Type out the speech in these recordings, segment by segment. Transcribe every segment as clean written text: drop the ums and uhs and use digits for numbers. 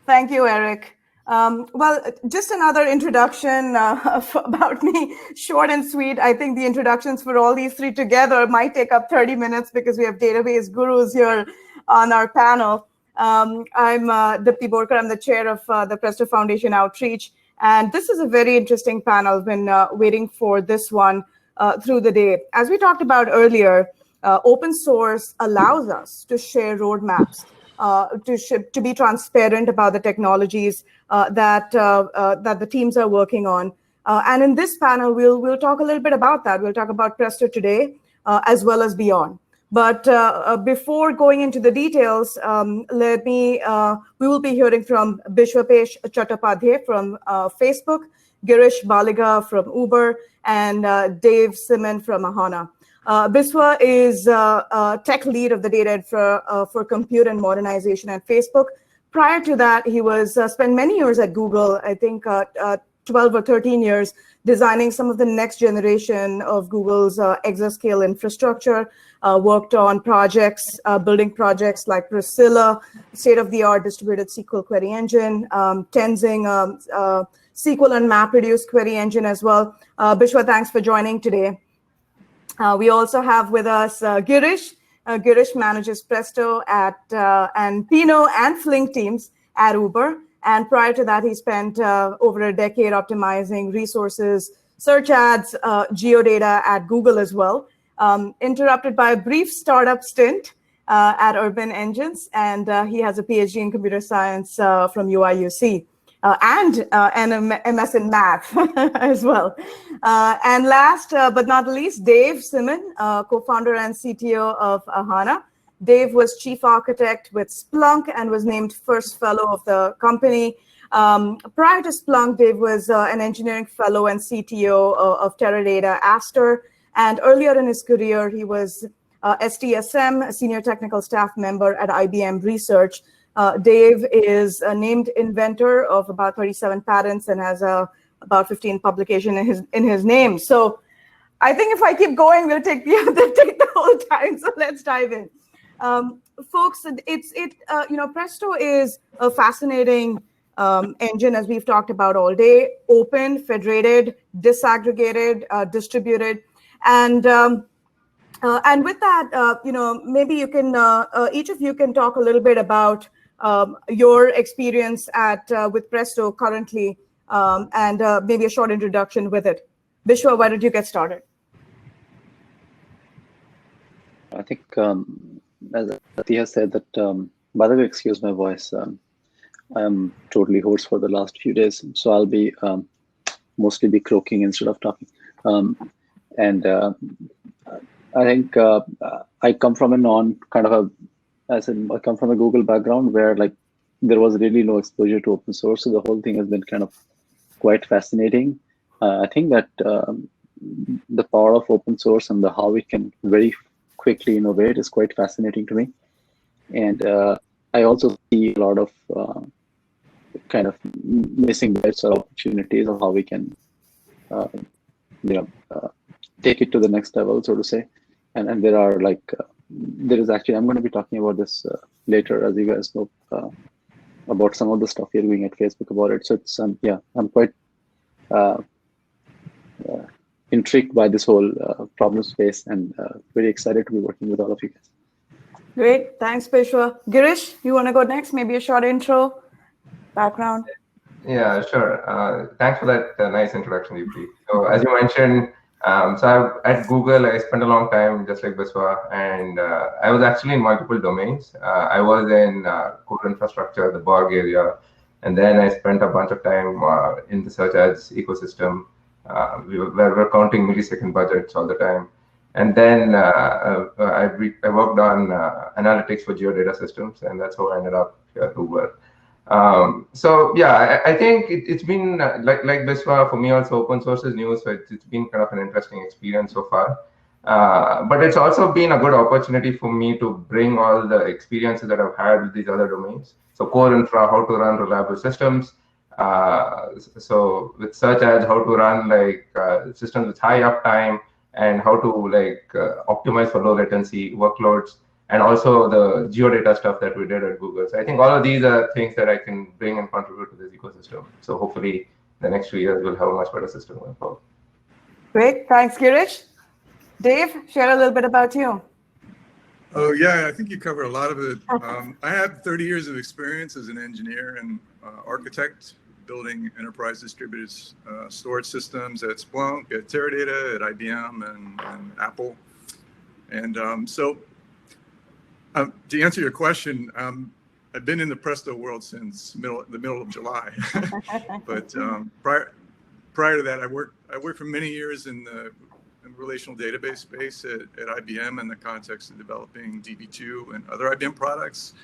Thank you, Eric. Well, just another introduction about me, short and sweet. I think the introductions for all these three together might take up 30 minutes because we have database gurus here on our panel. I'm Dipti Borkar. I'm the chair of the Presto Foundation Outreach. And this is a very interesting panel. I've been waiting for this one through the day. As we talked about earlier, open source allows us to share roadmaps, to be transparent about the technologies that the teams are working on. And in this panel, we'll talk a little bit about that. We'll talk about Presto today as well as beyond. But before going into the details, we will be hearing from Biswapesh Chattopadhyay from Facebook, Girish Baliga from Uber, and Dave Simmen from Ahana. Biswa is tech lead of the data infra for compute and modernization at Facebook. Prior to that, he was spent many years at Google, I think 12 or 13 years, designing some of the next generation of Google's exascale infrastructure, worked on projects, building projects like Priscilla, state-of-the-art distributed SQL query engine, Tenzing, SQL and MapReduce query engine as well. Biswa, thanks for joining today. We also have with us Girish. Girish manages Presto and Pinot and Flink teams at Uber. And prior to that, he spent over a decade optimizing resources, search ads, geodata at Google as well. Interrupted by a brief startup stint at Urban Engines. And he has a PhD in computer science from UIUC. And an MS in math as well. And last but not least, Dave Simmon, co-founder and CTO of Ahana. Dave was chief architect with Splunk and was named first fellow of the company. Prior to Splunk, Dave was an engineering fellow and CTO of Teradata Aster. And earlier in his career, he was STSM, a senior technical staff member at IBM Research. Dave is a named inventor of about 37 patents and has about 15 publications in his name. So I think if I keep going, we'll take the whole time. So let's dive in. Folks, Presto is a fascinating engine, as we've talked about all day: open, federated, disaggregated, distributed, and with that, maybe you can each of you can talk a little bit about your experience with Presto currently, and maybe a short introduction with it. Bishwa, why don't you get started? I think, as Atiya said, that, by the way, excuse my voice, I am totally hoarse for the last few days, so I'll be mostly be croaking instead of talking. I think I come from I come from a Google background where there was really no exposure to open source, so the whole thing has been kind of quite fascinating. I think that the power of open source and how we can very quickly innovate is quite fascinating to me. And I also see a lot of kind of missing bits or opportunities of how we can take it to the next level, so to say. And there are there is actually, I'm going to be talking about this later, as you guys know, about some of the stuff you're doing at Facebook about it. So it's I'm quite intrigued by this whole problem space, and very excited to be working with all of you guys. Great, thanks, Bishwa. Girish, you want to go next? Maybe a short intro, background. Yeah, sure. Thanks for that nice introduction, Dipti. So as you mentioned, at Google, I spent a long time, just like Biswa, and I was actually in multiple domains. I was in core infrastructure, the Borg area, and then I spent a bunch of time in the search ads ecosystem. We were counting millisecond budgets all the time. And then I worked on analytics for geodata systems, and that's how I ended up here at Uber. So yeah, I think it's been like Biswa, for me also open source is new, so it's been kind of an interesting experience so far. But it's also been a good opportunity for me to bring all the experiences that I've had with these other domains. So core infra, how to run reliable systems. So with search ads, how to run systems with high uptime, and how to optimize for low latency workloads. and also the geodata stuff that we did at Google. So I think all of these are things that I can bring and contribute to this ecosystem. So hopefully the next few years we'll have a much better system going forward. Great, thanks, Girish. Dave, share a little bit about you. Oh, yeah, I think you covered a lot of it. I have 30 years of experience as an engineer and architect building enterprise distributed storage systems at Splunk, at Teradata, at IBM, and Apple. And so to answer your question, I've been in the Presto world since the middle of July. But prior to that, I worked for many years in the relational database space at IBM in the context of developing DB2 and other IBM products.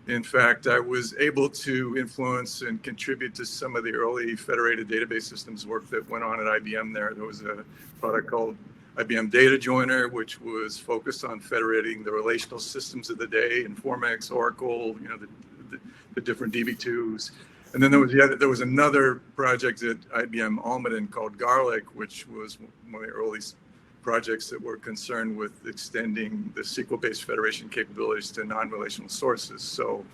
In fact, I was able to influence and contribute to some of the early federated database systems work that went on at IBM there. There was a product called IBM Data Joiner, which was focused on federating the relational systems of the day, Informix, Oracle, the different DB2s. And then there was another project at IBM Almaden called Garlic, which was one of the early projects that were concerned with extending the SQL-based federation capabilities to non-relational sources. So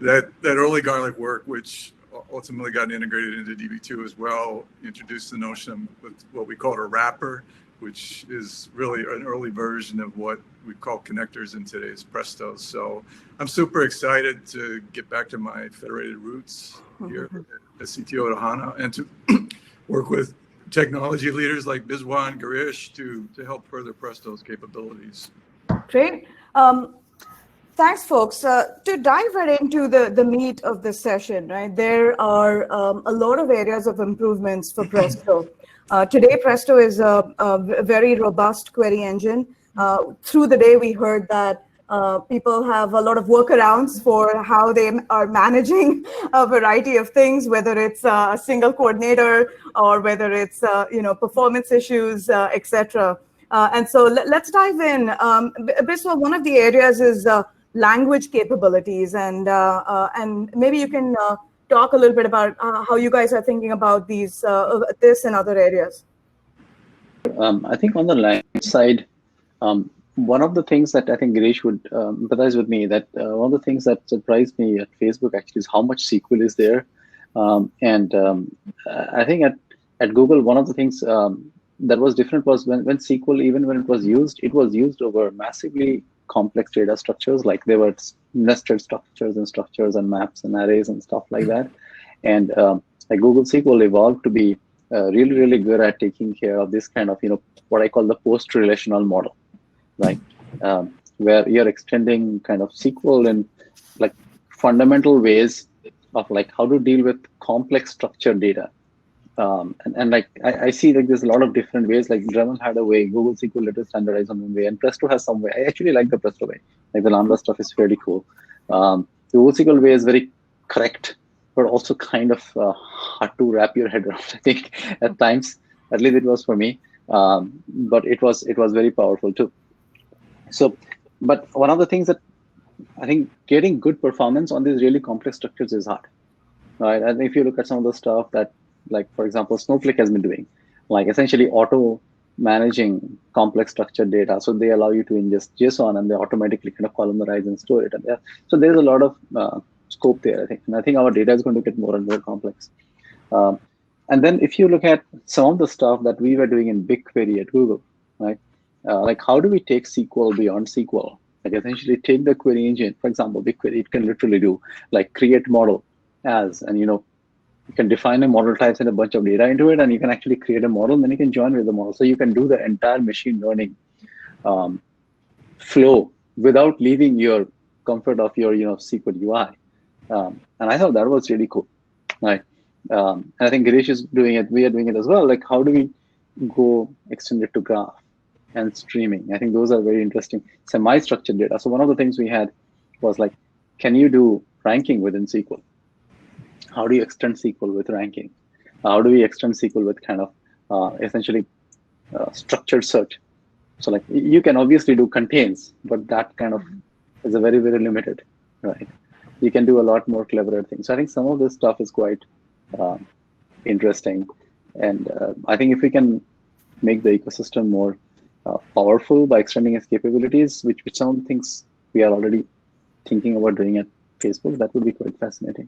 that early Garlic work, which ultimately got integrated into DB2 as well, introduced the notion of what we call a wrapper, which is really an early version of what we call connectors in today's Presto. So I'm super excited to get back to my federated roots here at CTO at HANA and to work with technology leaders like Biswa and Girish to help further Presto's capabilities. Great. Thanks, folks. To dive right into the meat of this session, right? There are a lot of areas of improvements for Presto. Today, Presto is a very robust query engine. Through the day, we heard that people have a lot of workarounds for how they are managing a variety of things, whether it's a single coordinator or whether it's performance issues, etc. And so let's dive in. Biswa, one of the areas is language capabilities, and maybe you can talk a little bit about how you guys are thinking about this and other areas. I think on the language side, one of the things that I think Girish would empathize with me, that one of the things that surprised me at Facebook actually is how much SQL is there. I think at Google, one of the things that was different was when SQL, even when it was used over massively complex data structures, like there were nested structures and maps and arrays and stuff like that. And like Google SQL evolved to be really, really good at taking care of this kind of, what I call the post-relational model, right? Where you're extending kind of SQL in like fundamental ways of like how to deal with complex structured data. And like I see like there's a lot of different ways. Like Dremel had a way, Google SQL let us standardize on one way, and Presto has some way. I actually like the Presto way. Like the Lambda stuff is fairly cool. The Google SQL way is very correct, but also kind of hard to wrap your head around. I think at times, at least it was for me. But it was very powerful too. So, but one of the things that I think getting good performance on these really complex structures is hard, right? And if you look at some of the stuff that, like for example, Snowflake has been doing, like essentially auto managing complex structured data. So they allow you to ingest JSON and they automatically kind of columnarize and store it. And so there's a lot of scope there, I think. And I think our data is going to get more and more complex. And then if you look at some of the stuff that we were doing in BigQuery at Google, right? Like how do we take SQL beyond SQL? Like essentially take the query engine, for example, BigQuery, it can literally do like create model as, and you can define a model types and a bunch of data into it, and you can actually create a model, and then you can join with the model. So you can do the entire machine learning flow without leaving your comfort of your SQL UI. And I thought that was really cool, right? And I think Girish is doing it. We are doing it as well. Like how do we go extend it to graph and streaming? I think those are very interesting semi-structured data. So one of the things we had was like, can you do ranking within SQL? How do you extend SQL with ranking? How do we extend SQL with kind of essentially structured search? So like you can obviously do contains, but that kind of is a very, very limited, right? You can do a lot more cleverer things. So I think some of this stuff is quite interesting. And I think if we can make the ecosystem more powerful by extending its capabilities, which some of the things we are already thinking about doing at Facebook, that would be quite fascinating.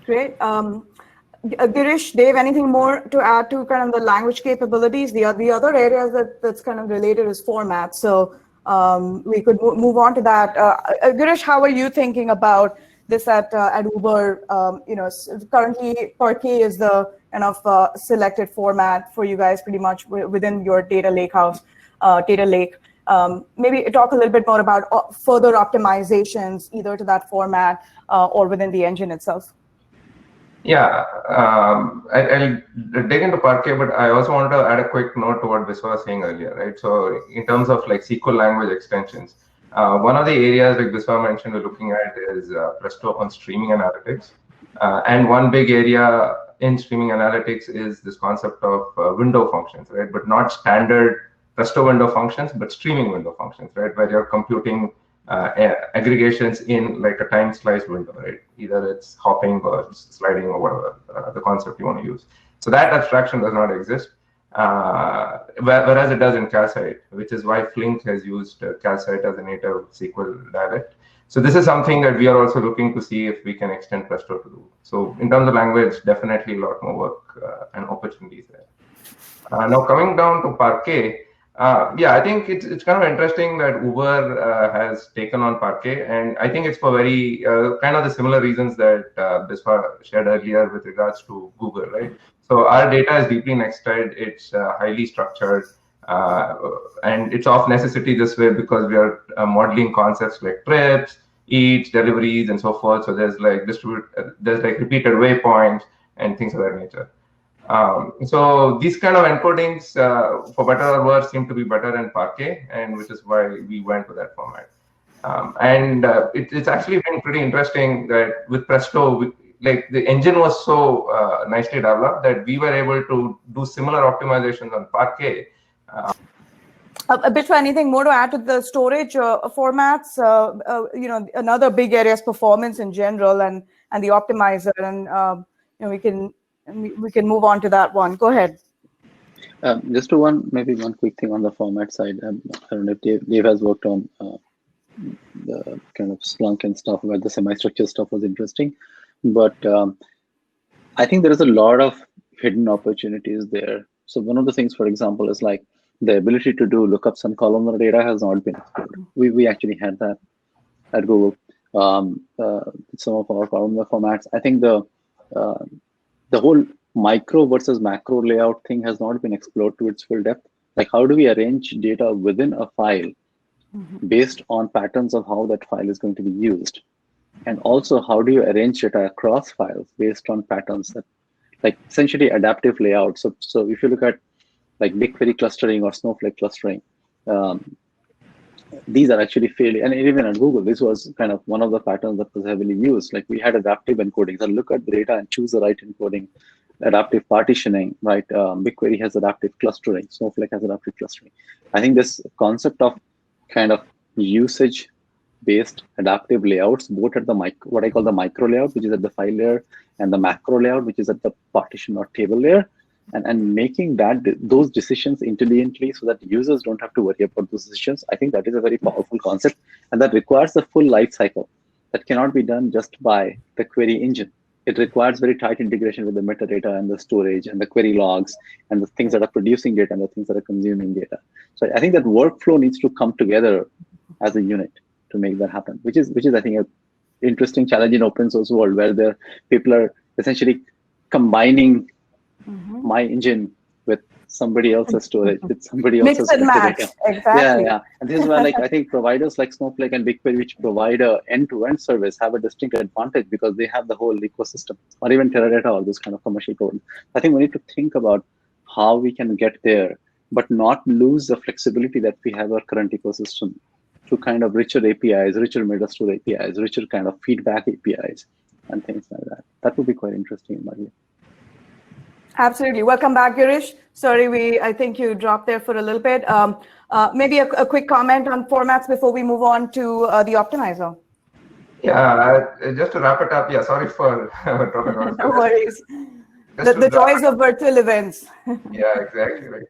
Great. Girish, Dave, anything more to add to kind of the language capabilities? The other areas that's kind of related is format. So we could move on to that. Girish, how are you thinking about this at Uber? Currently Parquet is the kind of selected format for you guys pretty much within your data lake. Maybe talk a little bit more about further optimizations either to that format or within the engine itself. Yeah, I'll dig into Parquet, but I also wanted to add a quick note to what Biswa was saying earlier, right? So in terms of like SQL language extensions, one of the areas like Biswa mentioned we're looking at is Presto on streaming analytics. And one big area in streaming analytics is this concept of window functions, right? But not standard Presto window functions, but streaming window functions, right? Where you're computing aggregations in like a time slice window, right? Either it's hopping or sliding or whatever the concept you want to use. So that abstraction does not exist, whereas it does in Calcite, which is why Flink has used Calcite as a native SQL dialect. So this is something that we are also looking to see if we can extend Presto to do. So in terms of language, definitely a lot more work and opportunities there. Now coming down to Parquet, yeah, I think it's kind of interesting that Uber has taken on Parquet, and I think it's for very kind of the similar reasons that Biswa shared earlier with regards to Google, right? So our data is deeply nexted, it's highly structured, and it's of necessity this way because we are modeling concepts like trips, eats, deliveries, and so forth. So there's like repeated waypoints and things of that nature. So these kind of encodings, for better or worse, seem to be better in Parquet, and which is why we went with that format. It's actually been pretty interesting that with Presto, like the engine was so nicely developed that we were able to do similar optimizations on Parquet. Biswa, anything more to add to the storage formats? Another big area is performance in general and the optimizer, and we can move on to that one. Go ahead. Just to maybe one quick thing on the format side. I don't know if Dave has worked on the kind of Splunk and stuff where the semi-structured stuff was interesting, but I think there is a lot of hidden opportunities there. So one of the things, for example, is like the ability to do lookups on columnar data has not been explored. We actually had that at Google. Some of our columnar formats. I think the whole micro versus macro layout thing has not been explored to its full depth. Like, how do we arrange data within a file based on patterns of how that file is going to be used? And also, how do you arrange data across files based on patterns that, like, essentially adaptive layout? So if you look at like BigQuery clustering or Snowflake clustering, these are actually fairly, and even at Google, this was kind of one of the patterns that was heavily used. Like, we had adaptive encoding. So look at the data and choose the right encoding, adaptive partitioning, right? BigQuery has adaptive clustering. Snowflake has adaptive clustering. I think this concept of kind of usage-based adaptive layouts, both at the what I call the micro layout, which is at the file layer, and the macro layout, which is at the partition or table layer, and making those decisions intelligently so that users don't have to worry about those decisions. I think that is a very powerful concept, and that requires a full life cycle. That cannot be done just by the query engine. It requires very tight integration with the metadata and the storage and the query logs and the things that are producing data and the things that are consuming data. So I think that workflow needs to come together as a unit to make that happen, which is I think, an interesting challenge in open source world where people are essentially combining my engine with somebody else's storage, with somebody else's mix and match. Exactly. Yeah. And this is where, like, I think providers like Snowflake and BigQuery, which provide a end-to-end service, have a distinct advantage because they have the whole ecosystem, or even Teradata, all those kind of commercial code. I think we need to think about how we can get there, but not lose the flexibility that we have our current ecosystem to kind of richer APIs, richer metastore APIs, richer kind of feedback APIs, and things like that. That would be quite interesting in my view. Absolutely. Welcome back, Girish. Sorry, I think you dropped there for a little bit. Maybe a quick comment on formats before we move on to the optimizer. Yeah, just to wrap it up. Yeah, sorry for dropping off. No worries. The joys of virtual events. Yeah, exactly. Right.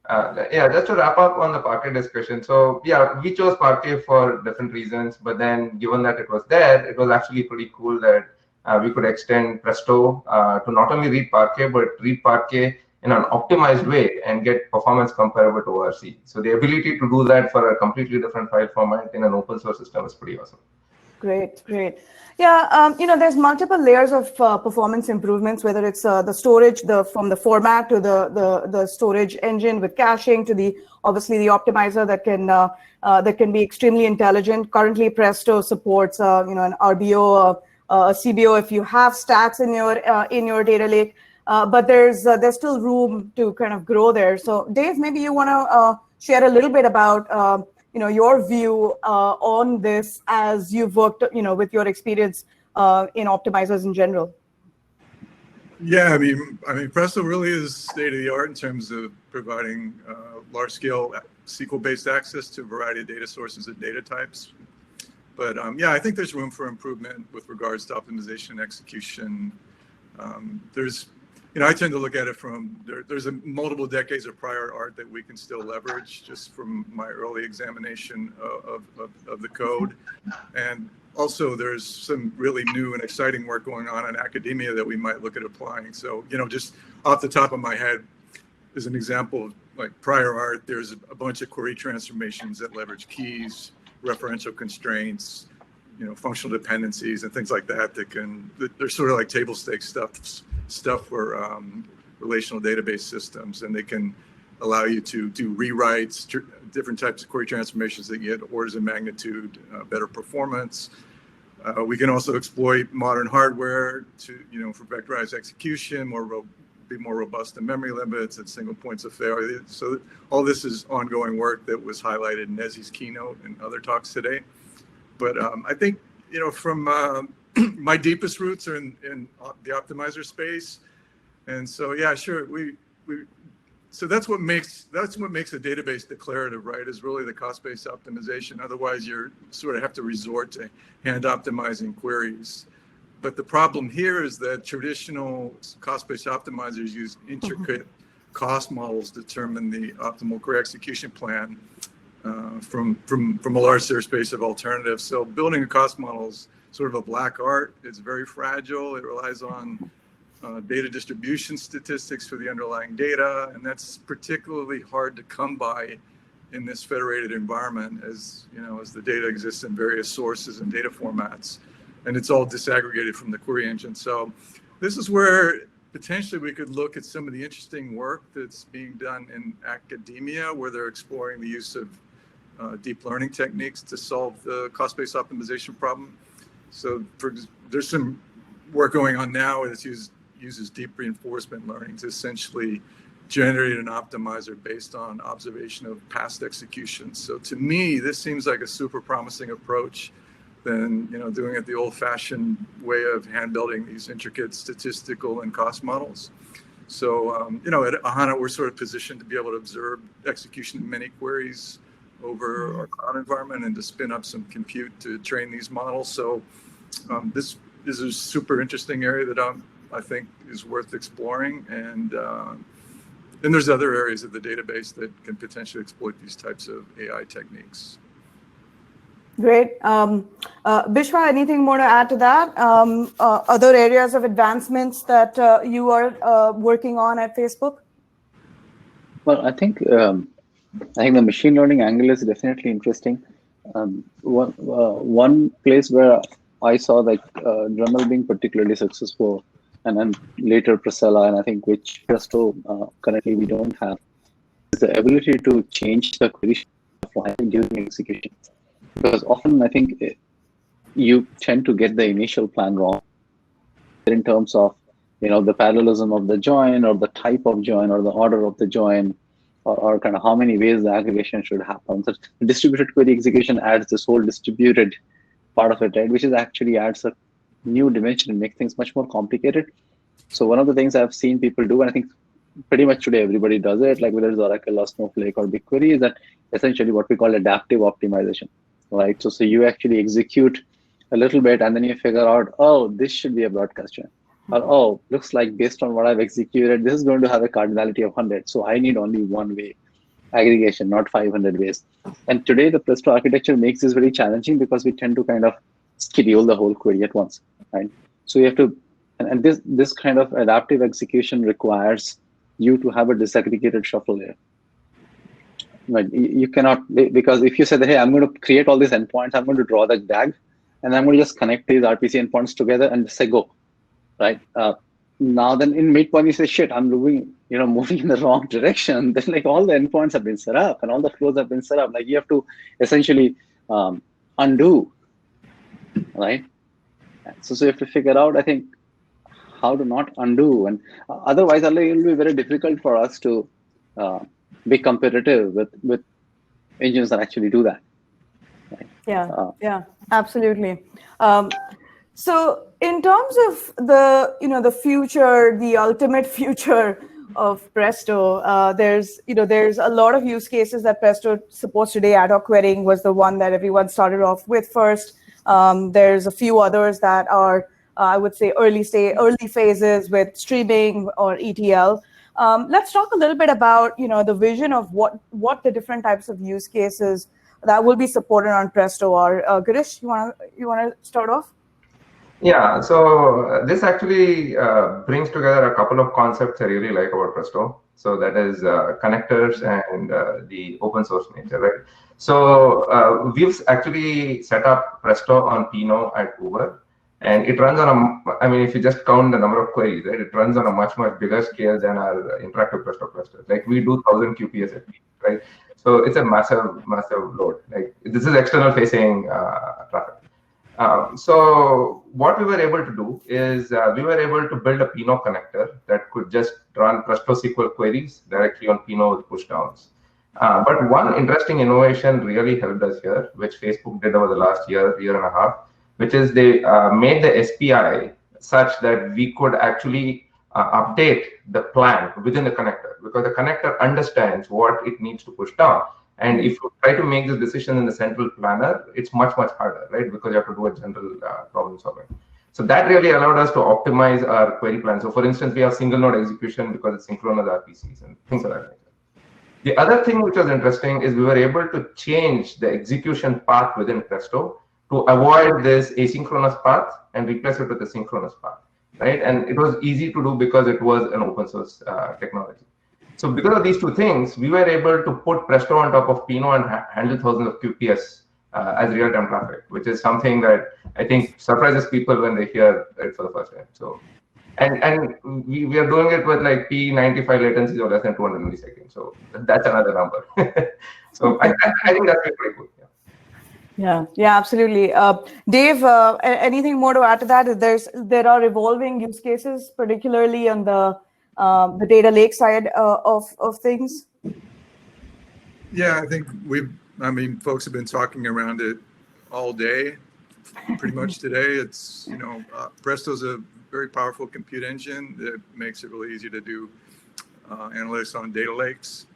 Yeah, just to wrap up on the Parquet discussion. So yeah, we chose Parquet for different reasons, but then given that it was there, it was actually pretty cool that we could extend Presto to not only read Parquet, but read Parquet in an optimized way and get performance comparable to ORC. So the ability to do that for a completely different file format in an open source system is pretty awesome. Great, great. Yeah, there's multiple layers of performance improvements, whether it's the storage, from the format to the storage engine with caching to obviously the optimizer that can be extremely intelligent. Currently, Presto supports an RBO, a CBO if you have stats in your data lake, but there's still room to kind of grow there. So, Dave, maybe you want to share a little bit about your view on this as you've worked, with your experience in optimizers in general. Yeah, I mean, Presto really is state of the art in terms of providing large-scale SQL-based access to a variety of data sources and data types. But yeah, I think there's room for improvement with regards to optimization and execution. I tend to look at it from there's multiple decades of prior art that we can still leverage just from my early examination of the code. And also there's some really new and exciting work going on in academia that we might look at applying. So, just off the top of my head, as an example of like prior art, there's a bunch of query transformations that leverage keys, referential constraints, functional dependencies and things like that they're sort of like table stakes stuff for relational database systems, and they can allow you to do rewrites, different types of query transformations that get orders of magnitude better performance. We can also exploit modern hardware for vectorized execution, be more robust in memory limits and single points of failure. So all this is ongoing work that was highlighted in Nezzy's keynote and other talks today. But I think, from my deepest roots are in the optimizer space. And so, yeah, sure. So that's what makes a database declarative, right? Is really the cost-based optimization. Otherwise, you sort of have to resort to hand optimizing queries. But the problem here is that traditional cost-based optimizers use intricate cost models to determine the optimal query execution plan from a large space of alternatives. So building a cost model is sort of a black art. It's very fragile. It relies on data distribution statistics for the underlying data, and that's particularly hard to come by in this federated environment, as the data exists in various sources and data formats, and it's all disaggregated from the query engine. So this is where potentially we could look at some of the interesting work that's being done in academia, where they're exploring the use of deep learning techniques to solve the cost-based optimization problem. So there's some work going on now that uses deep reinforcement learning to essentially generate an optimizer based on observation of past executions. So to me, this seems like a super promising approach than doing it the old-fashioned way of hand building these intricate statistical and cost models. So at Ahana, we're sort of positioned to be able to observe execution of many queries over our cloud environment and to spin up some compute to train these models. So this is a super interesting area that I think is worth exploring, and there's other areas of the database that can potentially exploit these types of AI techniques. Great. Bishwa, anything more to add to that? Other areas of advancements that you are working on at Facebook? Well, I think the machine learning angle is definitely interesting. One place where I saw Dremel being particularly successful, and then later Priscilla, and I think which Presto currently we don't have, is the ability to change the query during execution. Because often I think you tend to get the initial plan wrong in terms of the parallelism of the join, or the type of join, or the order of the join, or kind of how many ways the aggregation should happen. So distributed query execution adds this whole distributed part of it, right, which is actually adds a new dimension and makes things much more complicated. So one of the things I've seen people do, and I think pretty much today everybody does it, like whether it's Oracle or Snowflake or BigQuery, is that essentially what we call adaptive optimization, right? So you actually execute a little bit and then you figure out, oh, this should be a broadcast join. Or, oh, looks like based on what I've executed, this is going to have a cardinality of 100. So I need only one way aggregation, not 500 ways. And today the Presto architecture makes this very challenging because we tend to kind of schedule the whole query at once, right? So you have to, and this kind of adaptive execution requires you to have a disaggregated shuffle layer. Right? You cannot, because if you say that, hey, I'm going to create all these endpoints, I'm going to draw the DAG, and I'm going to just connect these RPC endpoints together and say go, right? Now then in midpoint you say, shit, I'm moving in the wrong direction. Then like all the endpoints have been set up and all the flows have been set up. Like you have to essentially undo, right? So you have to figure out, I think, how to not undo, and otherwise it will be very difficult for us to be competitive with engines that actually do that. Right? Yeah, absolutely. So in terms of the future, the ultimate future of Presto, there's a lot of use cases that Presto supports today. Ad hoc querying was the one that everyone started off with first. There's a few others that are, I would say, early phases with streaming or ETL. Let's talk a little bit about the vision of what the different types of use cases that will be supported on Presto are. Girish, you wanna start off? Yeah, so this actually brings together a couple of concepts I really like about Presto. So that is connectors and the open source nature, right? So we've actually set up Presto on Pinot at Uber, and it runs on if you just count the number of queries, right, it runs on a much bigger scale than our interactive Presto cluster. Like we do 1,000 QPS at peak, right? So it's a massive load. Like this is external facing traffic. So what we were able to do is we were able to build a Pinot connector that could just run Presto SQL queries directly on Pinot with pushdowns. But one interesting innovation really helped us here, which Facebook did over the last year and a half, which is they made the SPI such that we could actually update the plan within the connector, because the connector understands what it needs to push down. And if you try to make this decision in the central planner, it's much harder, right? Because you have to do a general problem solving. So that really allowed us to optimize our query plan. So for instance, we have single node execution because it's synchronous RPCs and things like that. The other thing which was interesting is we were able to change the execution path within Presto to avoid this asynchronous path and replace it with a synchronous path, right? And it was easy to do because it was an open source technology. So because of these two things, we were able to put Presto on top of Pinot and handle thousands of QPS as real-time traffic, which is something that I think surprises people when they hear it for the first time. So, and we are doing it with like P95 latencies or less than 200 milliseconds. So that's another number. So I think that's pretty cool. Yeah, absolutely. Dave, anything more to add to that? There are evolving use cases, particularly on the data lake side of things. Yeah, I think folks have been talking around it all day, pretty much today. It's, Presto's a very powerful compute engine that makes it really easy to do analytics on data lakes.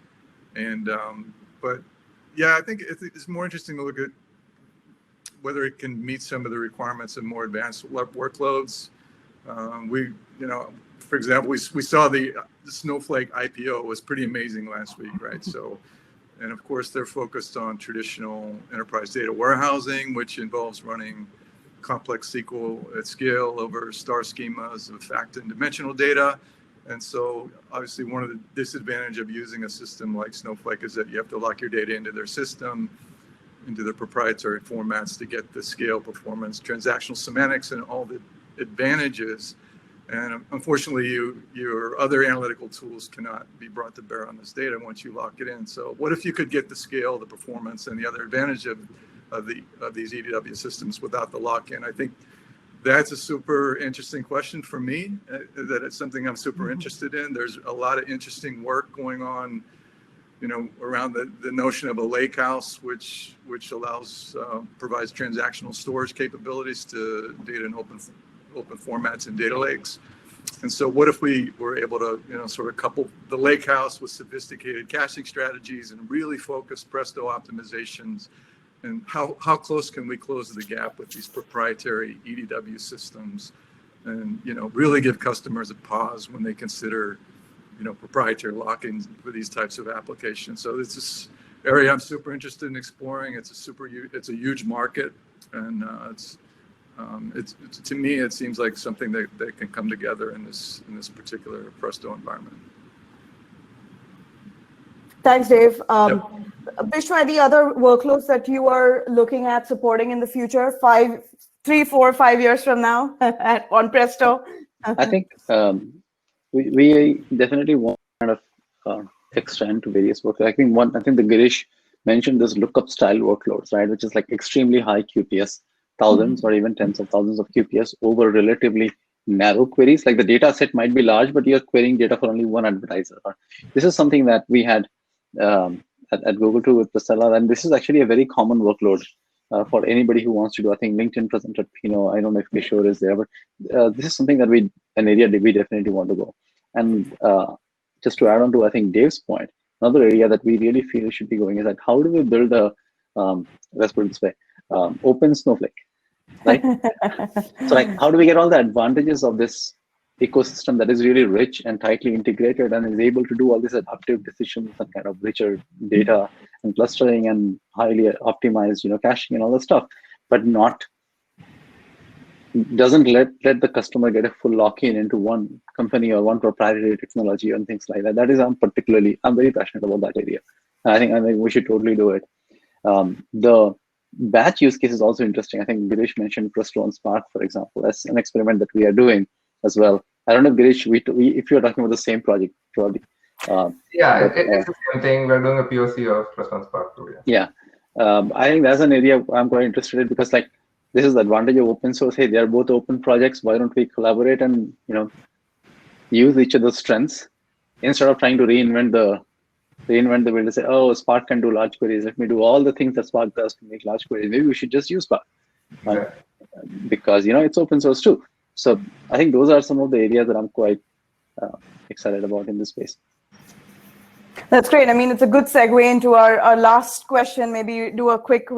And, but yeah, I think it's more interesting to look at whether it can meet some of the requirements of more advanced workloads. For example, we saw the Snowflake IPO was pretty amazing last week, right? So, and of course, they're focused on traditional enterprise data warehousing, which involves running complex SQL at scale over star schemas of fact and dimensional data. And so obviously one of the disadvantages of using a system like Snowflake is that you have to lock your data into their system, into their proprietary formats to get the scale, performance, transactional semantics, and all the advantages. And unfortunately, your other analytical tools cannot be brought to bear on this data once you lock it in. So what if you could get the scale, the performance, and the other advantage of these EDW systems without the lock-in? I think that's a super interesting question for me, that it's something I'm super interested in. There's a lot of interesting work going on, around the notion of a lake house, which allows, provides transactional storage capabilities to data in open formats and data lakes. And so what if we were able to, sort of couple the lake house with sophisticated caching strategies and really focus Presto optimizations? And how close can we close the gap with these proprietary EDW systems and, really give customers a pause when they consider, proprietary lock-ins for these types of applications. So this is area I'm super interested in exploring. It's a huge market, and it's to me it seems like something that can come together in this particular Presto environment. Thanks, Dave. Yep. Bishwa, any other workloads that you are looking at supporting in the future, 3, 4, 5 years from now on Presto? I think we definitely want to kind of extend to various workloads. I think the Girish mentioned this lookup style workloads, right, which is like extremely high QPS, thousands or even tens of thousands of QPS over relatively narrow queries. Like the data set might be large, but you're querying data for only one advertiser. This is something that we had at Google too with Priscilla, and this is actually a very common workload for anybody who wants to do. I think LinkedIn presented, I don't know if Kishore is there, but this is something that an area that we definitely want to go. And just to add on to, I think, Dave's point, another area that we really feel should be going is like, how do we build a, let's put it this way, open Snowflake, right? So like, how do we get all the advantages of this ecosystem that is really rich and tightly integrated and is able to do all these adaptive decisions and kind of richer data and clustering and highly optimized, caching and all that stuff, but doesn't let the customer get a full lock-in into one company or one proprietary technology and things like that. That is I'm very passionate about that area. I think we should totally do it. The batch use case is also interesting. I think Girish mentioned Presto on Spark, for example. That's an experiment that we are doing as well. I don't know if Girish, if you're talking about the same project, probably. It's the same thing. We're doing a POC of Presto on Spark too. Yeah. I think that's an area I'm quite interested in because like, this is the advantage of open source. Hey, they are both open projects. Why don't we collaborate and use each other's strengths instead of trying to reinvent the wheel to say, oh, Spark can do large queries. Let me do all the things that Spark does to make large queries. Maybe we should just use Spark because it's open source too. So I think those are some of the areas that I'm quite excited about in this space. That's great. I mean, it's a good segue into our last question. Maybe do a quick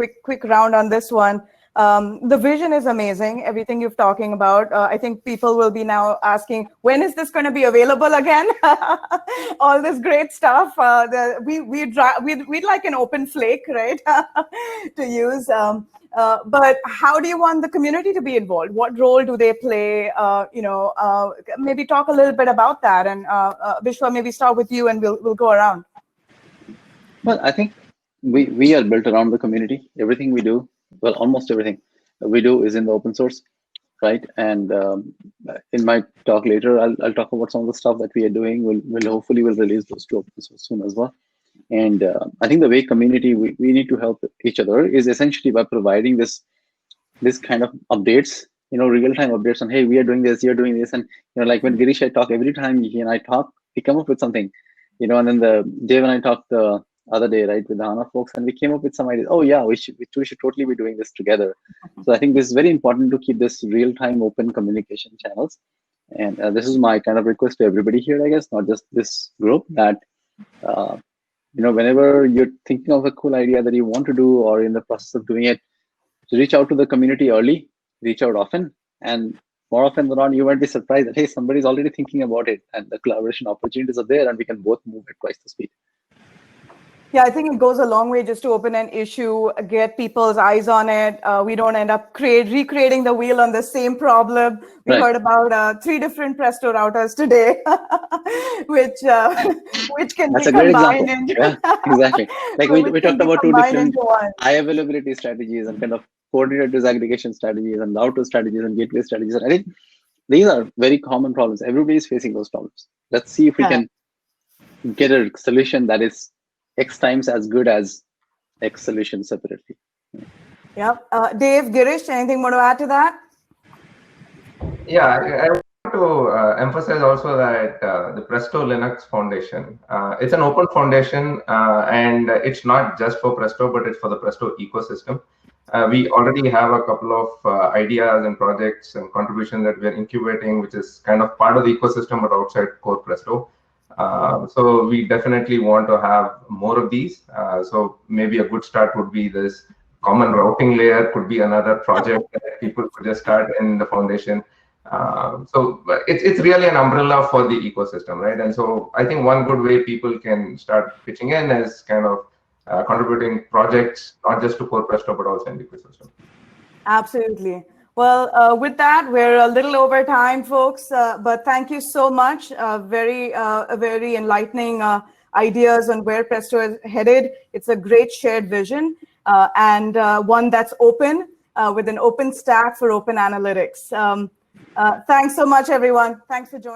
round on this one. The vision is amazing, everything you're talking about. I think people will be now asking, when is this going to be available again? All this great stuff. We'd like an open flake, right, to use. But how do you want the community to be involved? What role do they play? Maybe talk a little bit about that. And Bishwa, maybe start with you and we'll go around. Well, I think we are built around the community. Everything we do, well, almost everything we do is in the open source, right? And in my talk later, I'll talk about some of the stuff that we are doing. We'll hopefully release those to open source soon as well. And I think the way community we need to help each other is essentially by providing this kind of updates, real-time updates on, hey, we are doing this, you're doing this, and like when Girish I talk, every time he and I talk, we come up with something, and then Dave and I talked the other day, right, with the HANA folks, and we came up with some ideas. Oh yeah, we should totally be doing this together. So I think this is very important to keep this real-time open communication channels. And this is my kind of request to everybody here, I guess, not just this group, that whenever you're thinking of a cool idea that you want to do or in the process of doing it, to reach out to the community early, reach out often, and more often than not, you might be surprised that, hey, somebody's already thinking about it and the collaboration opportunities are there and we can both move at twice the speed. Yeah, I think it goes a long way just to open an issue, get people's eyes on it. We don't end up recreating the wheel on the same problem. We heard about 3 different Presto routers today, which can That's be a great combined example. into. Yeah, exactly. Like we talked about 2 different high availability strategies and kind of coordinated disaggregation strategies and router strategies and gateway strategies. And I think these are very common problems. Everybody is facing those problems. Let's see if we can get a solution that is X times as good as X solution separately. Yeah. Dave, Girish, anything more to add to that? Yeah, I want to emphasize also that the Presto Linux Foundation, it's an open foundation and it's not just for Presto, but it's for the Presto ecosystem. We already have a couple of ideas and projects and contributions that we're incubating, which is kind of part of the ecosystem, but outside core Presto. So we definitely want to have more of these. So maybe a good start would be this common routing layer, could be another project that people could just start in the foundation. So it's really an umbrella for the ecosystem, right? And so I think one good way people can start pitching in is kind of contributing projects, not just to core Presto, but also in the ecosystem. Absolutely. Well, with that, we're a little over time, folks, but thank you so much. Very enlightening ideas on where Presto is headed. It's a great shared vision and one that's open with an open stack for open analytics. Thanks so much, everyone. Thanks for joining.